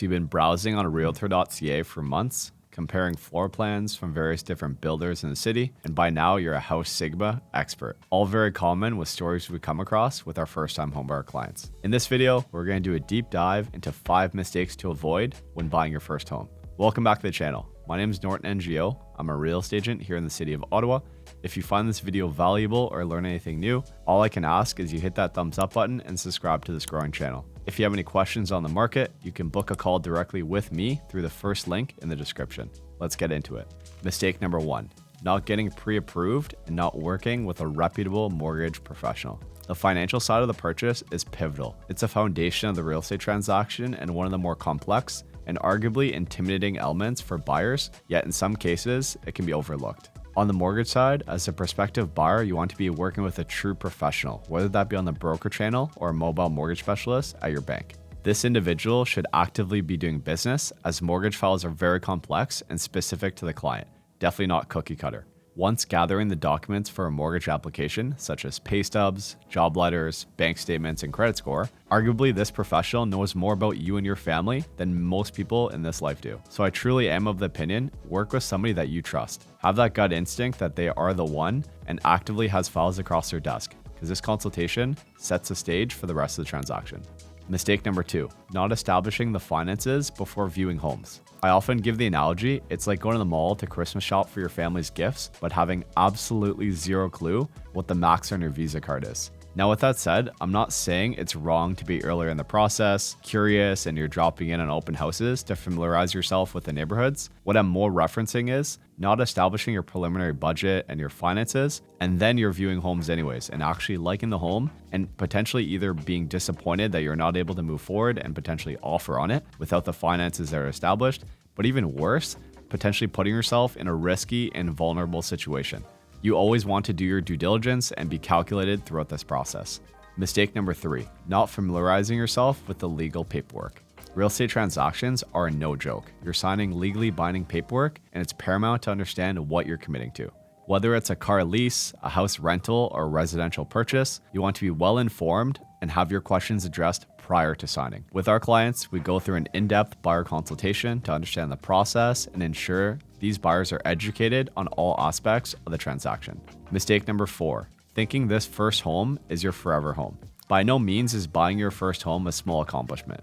So you've been browsing on realtor.ca for months, comparing floor plans from various different builders in the city, and by now you're a House Sigma expert. All very common with stories we come across with our first-time homebuyer clients. In this video, we're going to do a deep dive into 5 mistakes to avoid when buying your first home. Welcome back to the channel. My name is Norton Ngo. I'm a real estate agent here in the city of Ottawa. If you find this video valuable or learn anything new, all I can ask is you hit that thumbs up button and subscribe to this growing channel. If you have any questions on the market, you can book a call directly with me through the first link in the description. Let's get into it. Mistake number 1, not getting pre-approved and not working with a reputable mortgage professional. The financial side of the purchase is pivotal. It's a foundation of the real estate transaction and one of the more complex and arguably intimidating elements for buyers, yet in some cases, it can be overlooked. On the mortgage side, as a prospective buyer, you want to be working with a true professional, whether that be on the broker channel or a mobile mortgage specialist at your bank. This individual should actively be doing business, as mortgage files are very complex and specific to the client, definitely not cookie cutter. Once gathering the documents for a mortgage application, such as pay stubs, job letters, bank statements, and credit score, arguably this professional knows more about you and your family than most people in this life do. So I truly am of the opinion, work with somebody that you trust. Have that gut instinct that they are the one and actively has files across their desk, because this consultation sets the stage for the rest of the transaction. Mistake number 2, not establishing the finances before viewing homes. I often give the analogy, it's like going to the mall to Christmas shop for your family's gifts, but having absolutely zero clue what the max on your Visa card is. Now, with that said, I'm not saying it's wrong to be earlier in the process, curious, and you're dropping in on open houses to familiarize yourself with the neighborhoods. What I'm more referencing is not establishing your preliminary budget and your finances, and then you're viewing homes anyways, and actually liking the home and potentially either being disappointed that you're not able to move forward and potentially offer on it without the finances that are established, but even worse, potentially putting yourself in a risky and vulnerable situation. You always want to do your due diligence and be calculated throughout this process. Mistake number 3, not familiarizing yourself with the legal paperwork. Real estate transactions are no joke. You're signing legally binding paperwork, and it's paramount to understand what you're committing to. Whether it's a car lease, a house rental, or a residential purchase, you want to be well informed and have your questions addressed prior to signing. With our clients, we go through an in-depth buyer consultation to understand the process and ensure these buyers are educated on all aspects of the transaction. Mistake number 4, thinking this first home is your forever home. By no means is buying your first home a small accomplishment.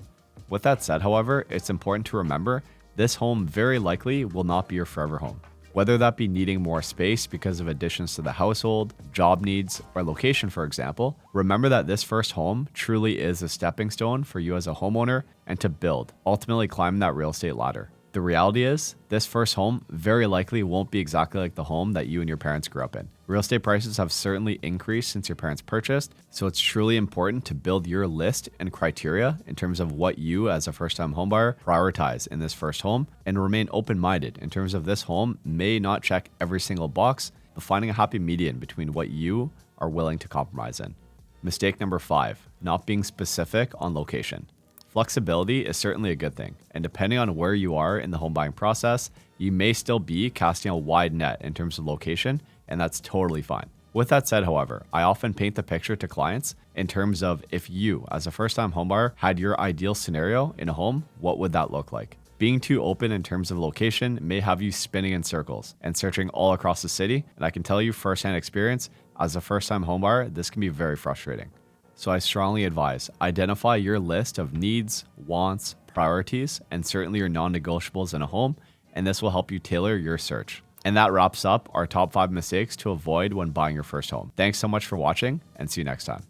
With that said, however, it's important to remember this home very likely will not be your forever home. Whether that be needing more space because of additions to the household, job needs, or location, for example, remember that this first home truly is a stepping stone for you as a homeowner and to build, ultimately climb that real estate ladder. The reality is, this first home very likely won't be exactly like the home that you and your parents grew up in. Real estate prices have certainly increased since your parents purchased, so it's truly important to build your list and criteria in terms of what you as a first-time homebuyer prioritize in this first home, and remain open-minded in terms of this home may not check every single box, but finding a happy median between what you are willing to compromise in. Mistake number 5, not being specific on location. Flexibility is certainly a good thing, and depending on where you are in the home buying process, you may still be casting a wide net in terms of location, and that's totally fine. With that said, however, I often paint the picture to clients in terms of if you, as a first-time homebuyer, had your ideal scenario in a home, what would that look like? Being too open in terms of location may have you spinning in circles and searching all across the city, and I can tell you firsthand experience, as a first-time homebuyer, this can be very frustrating. So I strongly advise, identify your list of needs, wants, priorities, and certainly your non-negotiables in a home, and this will help you tailor your search. And that wraps up our top 5 mistakes to avoid when buying your first home. Thanks so much for watching, and see you next time.